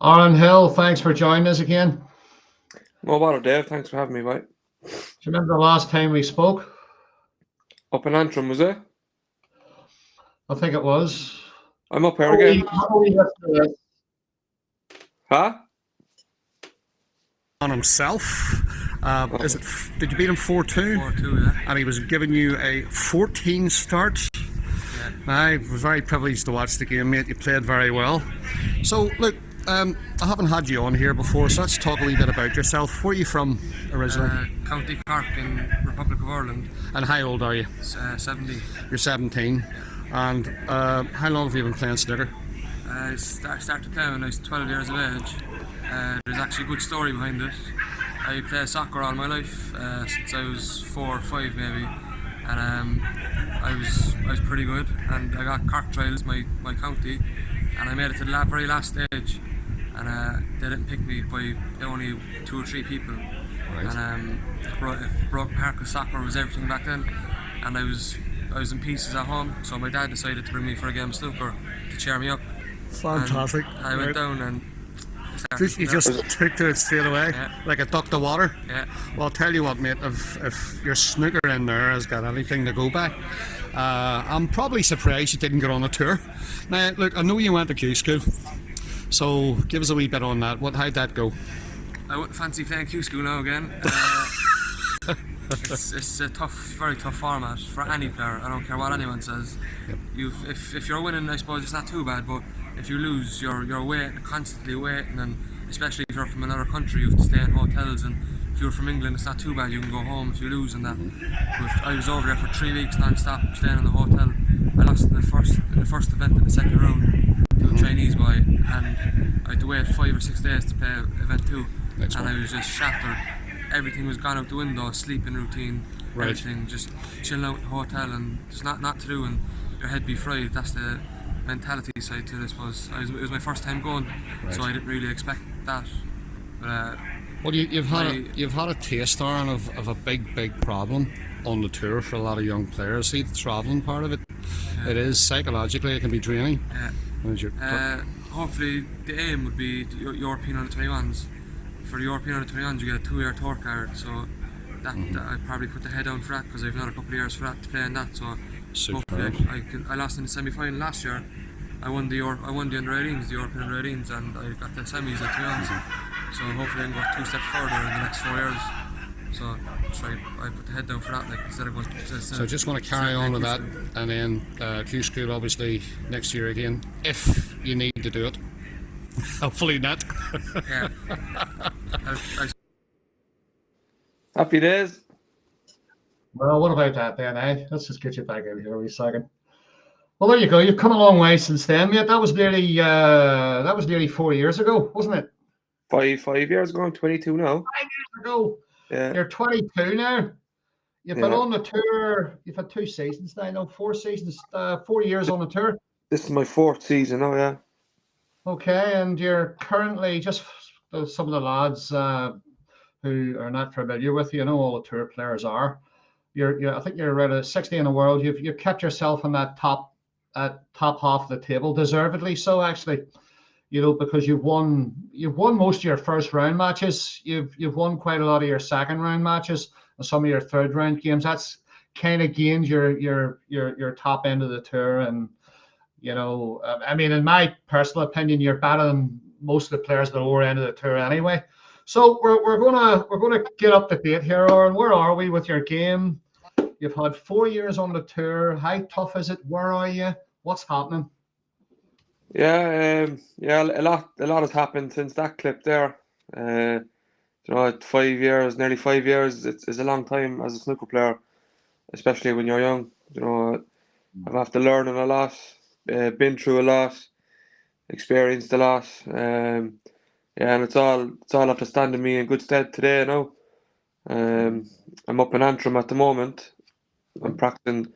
Aaron Hill, thanks for joining us again. No bother, Dave. Thanks for having me, mate. Do you remember the last time we spoke? Up in Antrim, was it? I think it was. I'm up here again. Huh? On himself. Is it? Did you beat him 4-2? 4-2, yeah. And he was giving you a 14 start. Yeah. I was very privileged to watch the game, mate. You played very well. So, look, I haven't had you on here before, so let's talk a wee bit about yourself. Where are you from originally? County Cork in Republic of Ireland. And how old are you? 70. You're 17. And how long have you been playing snooker? I started playing when I was 12 years of age. There's actually a good story behind it. I played soccer all my life, since I was 4 or 5 maybe, and I was pretty good, and I got Cork trials, my county, and I made it to the very last stage, and they didn't pick me by only 2 or 3 people. Right. And it broke my heart because soccer was everything back then, and I was in pieces at home, so my dad decided to bring me for a game of snooker to cheer me up. Fantastic. And I went down and you just took to it straight away, yeah. like a duck to water. Yeah. Well, I'll tell you what, mate, if your snooker in there has got anything to go by, I'm probably surprised you didn't get on a tour. Now, look, I know you went to Q school, so give us a wee bit on that. How'd that go? I wouldn't fancy playing Q school now again. It's a very tough format for any player. I don't care what anyone says. Yep. If you're winning, I suppose it's not too bad, but if you lose, you're waiting, constantly waiting, and especially if you're from another country, you have to stay in hotels. And if you're from England, it's not too bad. You can go home if you lose and that. But I was over there for 3 weeks non-stop, staying in the hotel. I lost in the first event in the second round to a Chinese boy, and I had to wait 5 or 6 days to play event 2. Next and one. I was just shattered. Everything was gone out the window, sleeping routine, Right. everything, just chilling out in the hotel and just not to do, and your head be fried. That's the mentality side to it, I suppose. It was my first time going, Right. so I didn't really expect that. But Well, you've had a taste, Aaron, of a big problem on the tour for a lot of young players. See, the travelling part of it, it is psychologically, it can be draining. hopefully the aim would be the European under 21s. For the European under 21s, you get a 2-year tour card, so that I'd probably put the head down for that, because I've another couple of years for that to play in that. So hopefully I lost in the semi-final last year. I won the under 18s, the European under 18s, and I got the semis at 21s. So hopefully I can go 2 steps further in the next 4 years. So I put the head down for that, like, instead of going. So just want to carry on with that, and then Q school obviously next year again, if you need to do it. Hopefully not. Yeah. Happy days. Well, what about that then, eh? Let's just get you back in here a wee second. Well, there you go. You've come a long way since then, mate. That was nearly 4 years ago, wasn't it? 5 years ago. I'm 22 now. 5 years ago. Yeah. You're 22 now. You've been Yeah. on the tour. You've had 2 seasons now. No, 4 seasons. 4 years on the tour. This is my 4th season now. Yeah. Okay, and you're currently, just some of the lads who are not familiar with you, all the tour players are. I think you're around 60 in the world. You've kept yourself in that top half of the table, deservedly so, actually. Because you've won most of your first round matches. You've won quite a lot of your second round matches and some of your third round games. That's kind of gained your top end of the tour. And I mean, in my personal opinion, you're better than most of the players at the lower end of the tour anyway. So we're gonna get up to date here, Aaron. Where are we with your game? You've had 4 years on the tour. How tough is it? Where are you? What's happening? Yeah. A lot has happened since that clip there. 5 years, nearly 5 years. It's a long time as a snooker player, especially when you're young. I've had to learn a lot. Been through a lot, experienced a lot, and it's all after standing me in good stead today now. I'm up in Antrim at the moment. I'm practicing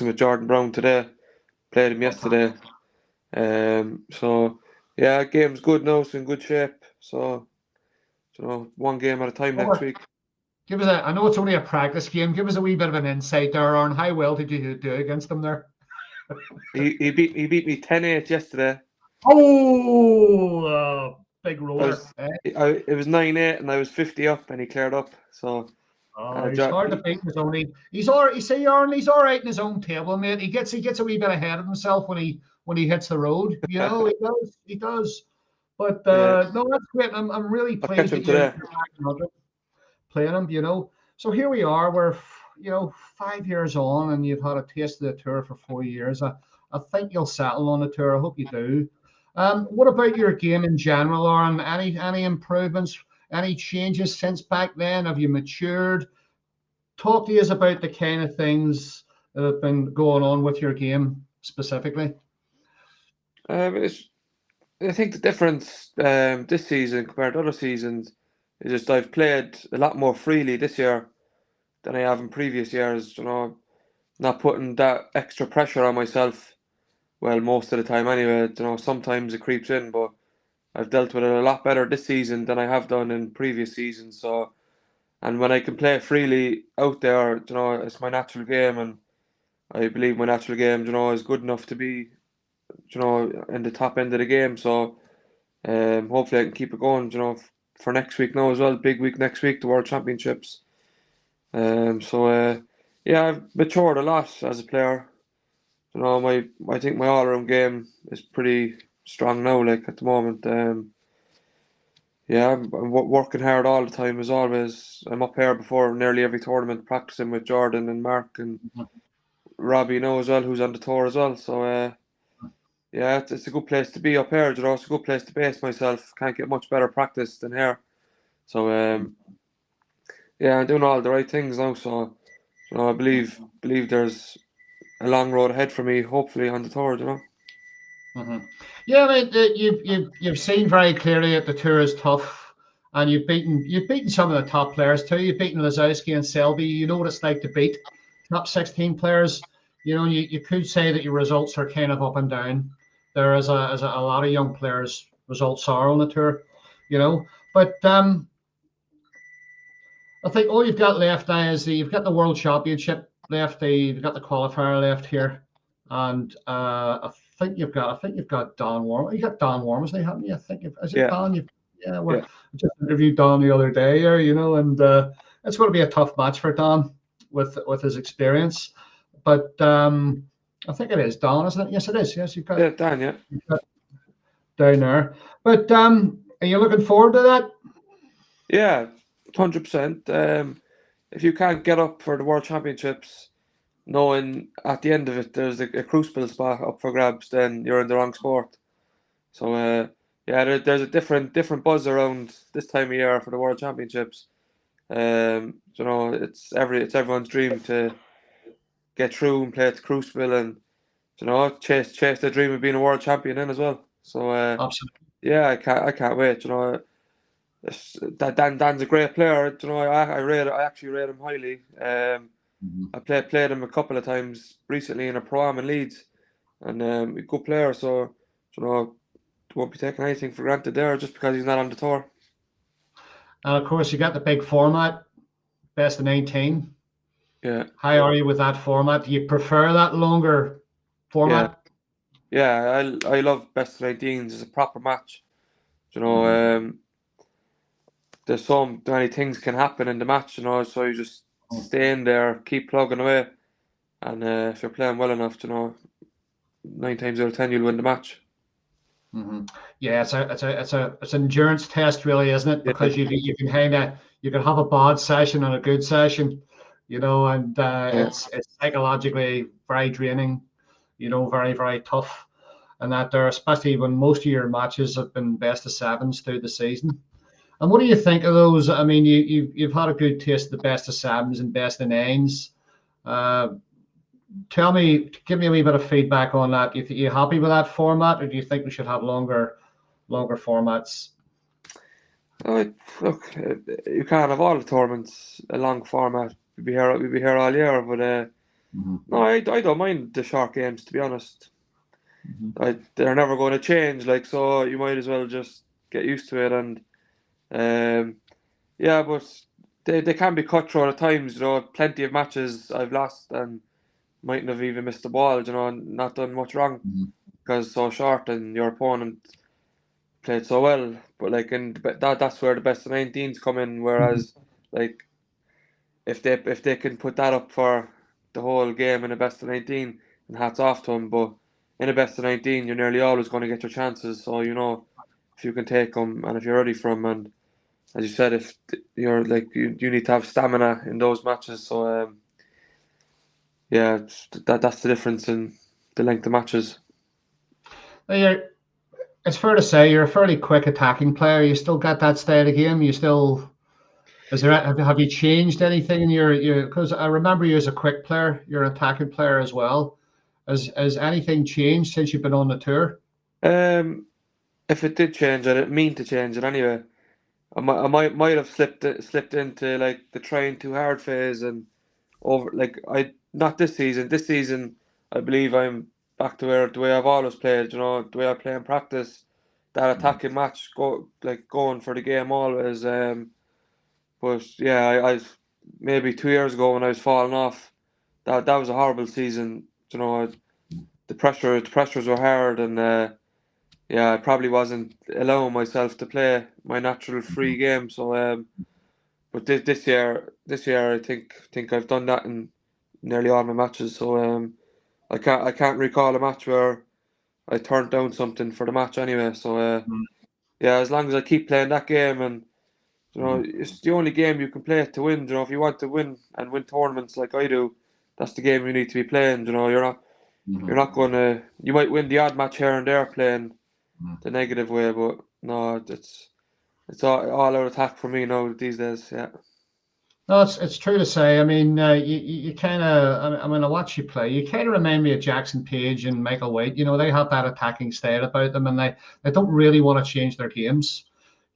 with Jordan Brown today. Played him yesterday. So yeah, game's good now. It's in good shape. So one game at a time next week. I know it's only a practice game. Give us a wee bit of an insight there, Aaron. How well did you do against them there? He beat me 10-8 yesterday. Oh, big I roller. was, it was 9-8 and I was 50 up and he cleared up. So Oh, he's hard to beat in his own. He's all right. You see, Aaron, he's all right in his own table, mate. He gets a wee bit ahead of himself when he hits the road. You know, he does. But yeah, no, that's great. I'm really I'll catch pleased him that you're today. back in London playing him. You know, so here we are. We're 5 years on, and you've had a taste of the tour for 4 years. I think you'll settle on the tour. I hope you do. What about your game in general, Aaron? Any improvements? Any changes since back then? Have you matured? Talk to us about the kind of things that have been going on with your game specifically. I think the difference this season compared to other seasons is just I've played a lot more freely this year than I have in previous years. Not putting that extra pressure on myself. Well, most of the time anyway. Sometimes it creeps in, but I've dealt with it a lot better this season than I have done in previous seasons. So, and when I can play freely out there, it's my natural game, and I believe my natural game, is good enough to be, in the top end of the game. So, hopefully I can keep it going, for next week now as well. Big week next week, the World Championships. Yeah, I've matured a lot as a player. I think my all-around game is pretty strong now, like at the moment. Yeah, I'm working hard all the time as always. I'm up here before nearly every tournament, practicing with Jordan and Mark and Robbie now as well, who's on the tour as well. So yeah, it's a good place to be up here. It's a good place to base myself. Can't get much better practice than here. So yeah, I'm doing all the right things now. So I believe there's a long road ahead for me. Hopefully on the tour. Mm-hmm. Yeah, I mean, you've seen very clearly that the tour is tough, and you've beaten some of the top players too. You've beaten Lazowski and Selby. You know what it's like to beat top 16 players. You could say that your results are kind of up and down. There is a lot of young players' results are on the tour, But I think all you've got left now is you've got the World Championship left. You've got the qualifier left here, and I think you've got Don Warm. You got Don Wormsley, haven't you? I think is it Yeah, Don? Yeah, yeah, I just interviewed Don the other day there, and it's going to be a tough match for Don with his experience. But I think it is Don, isn't it? Yes, it is. Yes, yeah, Dan, yeah. you've got down there. But are you looking forward to that? Yeah, 100%. If you can't get up for the World Championships, knowing at the end of it there's a crucible spot up for grabs, then you're in the wrong sport. So yeah, there's a different buzz around this time of year for the World Championships. It's everyone's dream to get through and play at the crucible and chase the dream of being a world champion in as well. So Absolutely. yeah, I can't wait. That Dan's a great player. I actually rate him highly. I played him a couple of times recently in a pro-am in Leeds, and a good player. So won't be taking anything for granted there just because he's not on the tour. And of course, you got the big format, best of 19. Yeah, How are you with that format? Do you prefer that longer yeah, format? yeah. I love best of 19s. It's a proper match. There's so many things can happen in the match. So you just stay in there, keep plugging away, and if you're playing well enough, 9 times out of 10 you'll win the match. Mm-hmm. Yeah, it's an endurance test, really, isn't it? Yeah, Because you can have a bad session and a good session, and yeah, it's psychologically very draining, very very tough, and that there, especially when most of your matches have been best of sevens through the season. And what do you think of those? I mean, you've had a good taste of the best of sevens and best of nines. Uh, give me a wee bit of feedback on that. You happy with that format, or do you think we should have longer formats? Look, you can't have all the tournaments a long format. We'd be here all year, but no, I don't mind the short games, to be honest. They're never going to change, like, so you might as well just get used to it. And yeah, but they can be cutthroat at times. Plenty of matches I've lost and mightn't have even missed the ball. And not done much wrong because it's so short, and your opponent played so well. But like that's where the best of 19s come in. Whereas like if they can put that up for the whole game in a best of 19, and hats off to them. But in a best of 19, you're nearly always going to get your chances. So if you can take them and if you're ready for them, and as you said, if you're like you need to have stamina in those matches. So yeah, that's the difference in the length of matches. It's fair to say you're a fairly quick attacking player. You still got that style of game. Have you changed anything in your because I remember you as a quick player, you're an attacking player as well. Has anything changed since you've been on the tour? If it did change, I didn't mean to change it anyway. I might have slipped into like the trying too hard phase and over like I not this season. This season, I believe I'm back to where the way I've always played. The way I play in practice, that attacking match, going for the game always. But yeah, I maybe 2 years ago when I was falling off, that was a horrible season. The pressures were hard, and yeah, I probably wasn't allowing myself to play my natural free game. So but this year I think I've done that in nearly all my matches. So I can't recall a match where I turned down something for the match anyway. So yeah, as long as I keep playing that game, and it's the only game you can play it to win. If you want to win and win tournaments like I do, that's the game you need to be playing. You're not going to. You might win the odd match here and there playing the negative way, but no, it's all out attack for me now these days. Yeah. No, it's true to say. I mean, you kind of. I mean, I watch you play. You kind of remind me of Jackson Page and Michael White. They have that attacking style about them, and they don't really want to change their games.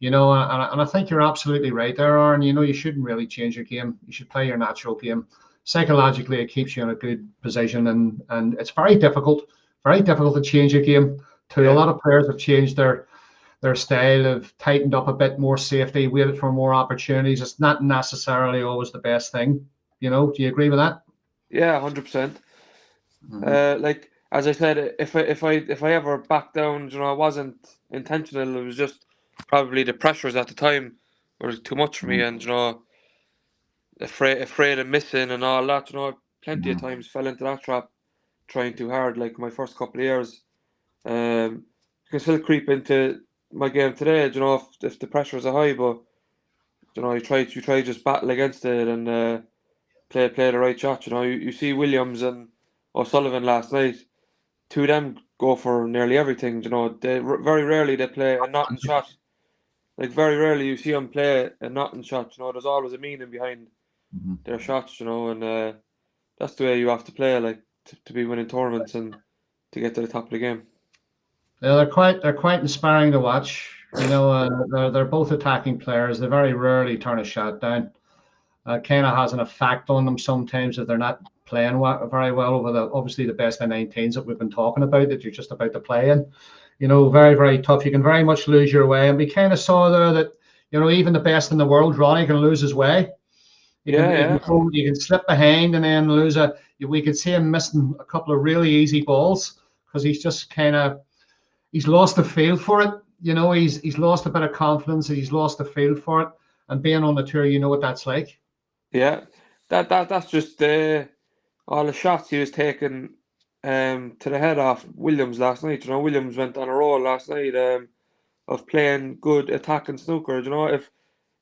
And I think you're absolutely right there, Aaron. You shouldn't really change your game. You should play your natural game. Psychologically, it keeps you in a good position, and it's very difficult to change your game. Too, a Yeah. lot of players have changed their style, have tightened up a bit more safety, waited for more opportunities. It's not necessarily always the best thing. Do you agree with that? Yeah, 100%. Like as I said, if I ever back down, it wasn't intentional. It was just probably the pressures at the time were too much for me, and afraid of missing and all that. Plenty of times fell into that trap, trying too hard. Like my first couple of years, you can still creep into my game today. If the pressures are high, but you try just battle against it and play the right shot. You see Williams and O'Sullivan last night. Two of them go for nearly everything. Very rarely they play a knotting shot. Like very rarely you see them play a knotting shot. There's always a meaning behind their shots. And that's the way you have to play, like to be winning tournaments and to get to the top of the game. Yeah, they're quite inspiring to watch. They're both attacking players. They very rarely turn a shot down. Kind of has an effect on them sometimes if they're not playing very well over obviously the best of 19s that we've been talking about that you're just about to play in. Very, very tough. You can very much lose your way. And we kind of saw there that, even the best in the world, Ronnie, can lose his way. Yeah. You can slip behind and then lose we could see him missing a couple of really easy balls because he's just he's lost the feel for it. He's lost a bit of confidence. He's lost the feel for it. And being on the tour, you know what that's like. Yeah. That's just all the shots he was taking to the head off Williams last night. Williams went on a roll last night of playing good attacking snooker.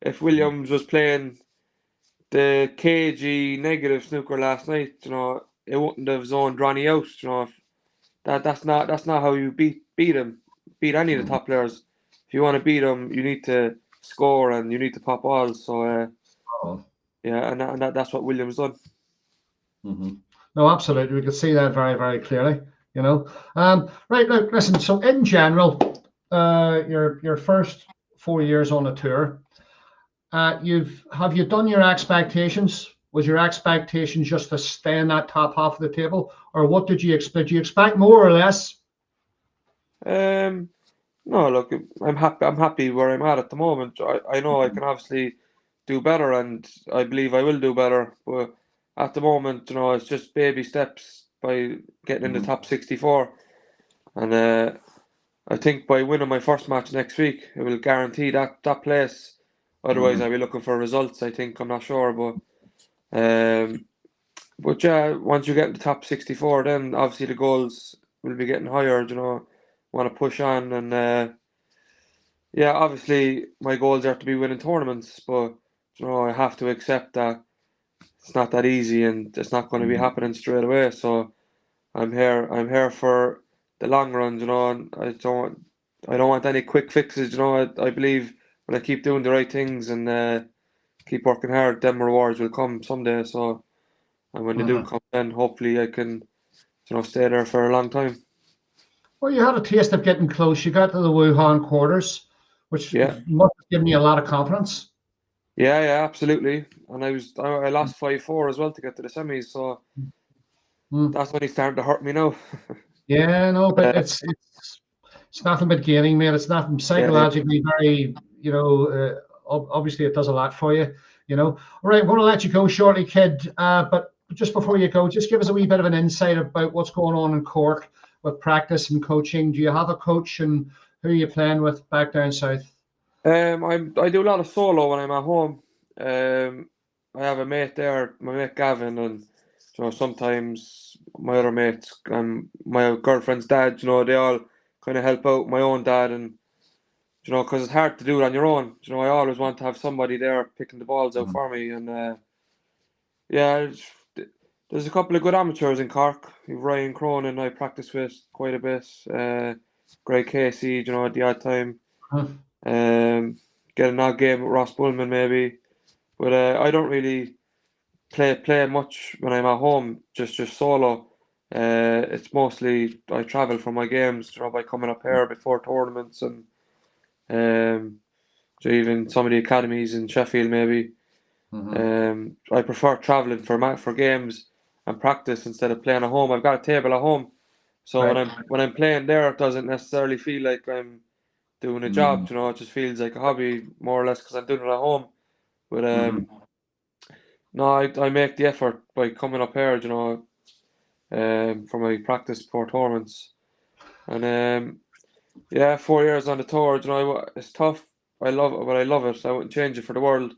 If Williams was playing the cagey negative snooker last night, it wouldn't have zoned Ronnie out. That's not how you beat him. Beat any of the top players. If you want to beat him, you need to score and you need to pop balls. So yeah, and that's what Williams done. No, absolutely. We could see that very, very clearly. Right. Look, listen. So in general, your first 4 years on a tour, have you done your expectations? Was your expectation just to stay in that top half of the table, or what did you expect? Did you expect more or less? No, look, I'm happy where I'm at the moment. I know I can obviously do better, and I believe I will do better. But at the moment, it's just baby steps by getting in the top 64, and I think by winning my first match next week, it will guarantee that place. Otherwise, I'll be looking for results. I think I'm not sure, but yeah, once you get in the top 64, then obviously the goals will be getting higher. You know, want to push on, and yeah, obviously my goals are to be winning tournaments, but you know I have to accept that it's not that easy, and it's not going to be happening straight away. So I'm here for the long run, you know, and I don't want any quick fixes, you know. I believe when I keep doing the right things and keep working hard, them rewards will come someday. So, and when they do come, then hopefully I can, you know, stay there for a long time. Well, you had a taste of getting close. You got to the Wuhan quarters, which Yeah, must have given you a lot of confidence. yeah, absolutely. And I lost 5-4 as well to get to the semis, so Mm. that's when he's starting to hurt me now. Yeah, no, but Uh, it's nothing but gaining, mate. It's nothing yeah, psychologically very, obviously it does a lot for you, you know. All right, I'm going to let you go shortly, kid. But just before you go, just give us a wee bit of an insight about what's going on in Cork with practice and coaching. Do you have a coach, and who are you playing with back down south? I do a lot of solo when I'm at home. I have a mate there, my mate Gavin, and you know sometimes my other mates and my girlfriend's dad, you know, they all kind of help out my own dad, and you know, because it's hard to do it on your own. You know, I always want to have somebody there picking the balls out for me, and yeah, there's a couple of good amateurs in Cork. You've Ryan Cronin I practice with quite a bit. Greg Casey, you know, at the odd time. Huh? Get an odd game with Ross Bullman maybe, but I don't really play much when I'm at home. Just solo. It's mostly I travel for my games. You know, by coming up here before tournaments and so even some of the academies in Sheffield maybe. I prefer traveling for games and practice instead of playing at home. I've got a table at home, so Right. when I'm playing there, it doesn't necessarily feel like I'm doing a job. You know, it just feels like a hobby more or less because I'm doing it at home. But no, I make the effort by coming up here. You know, for my practice for tournaments, and yeah, 4 years on the tour. You know, it's tough. I love it, but I love it. I wouldn't change it for the world.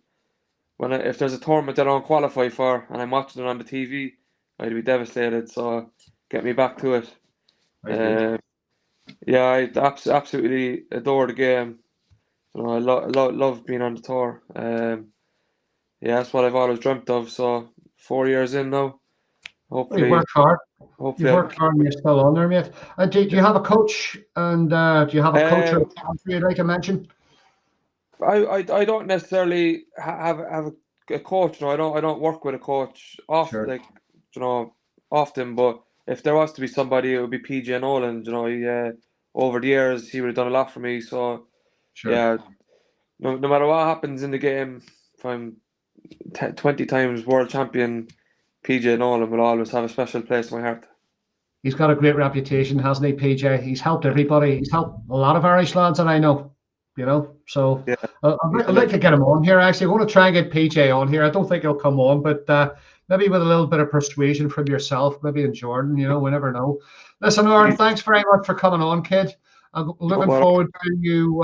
If there's a tournament I don't qualify for and I'm watching it on the TV, I'd be devastated. So get me back to it. Very good. Uh, yeah, I absolutely adore the game. You know, I love being on the tour. Yeah, that's what I've always dreamt of. So 4 years in now, Well, you've hopefully, worked hard. You've hopefully I can worked keep hard, and you're still on there, mate. And do you have a coach? And do you have a coach or it. a sponsor you'd like to mention? I don't necessarily have a coach. No, I don't work with a coach Sure, you know often. But if there was to be somebody, it would be PJ Nolan. You know, over the years he would have done a lot for me. So sure. yeah, no matter what happens in the game, if I'm 20 times world champion, PJ Nolan will always have a special place in my heart. He's got a great reputation, hasn't he, PJ? He's helped everybody. He's helped a lot of Irish lads, and I know, you know. So Yeah, he's I'd a like to legend. get him on here. Actually, I want to try and get PJ on here. I don't think he'll come on, but maybe with a little bit of persuasion from yourself, maybe in Jordan. You know, we never know. Listen, Aaron, thanks very much for coming on, kid. I'm No looking bother. forward to you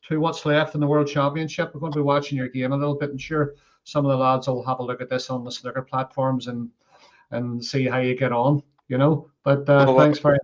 to what's left in the World Championship. We're going to be watching your game a little bit, and sure, some of the lads will have a look at this on the snooker platforms and see how you get on. You know, but No thanks bother. very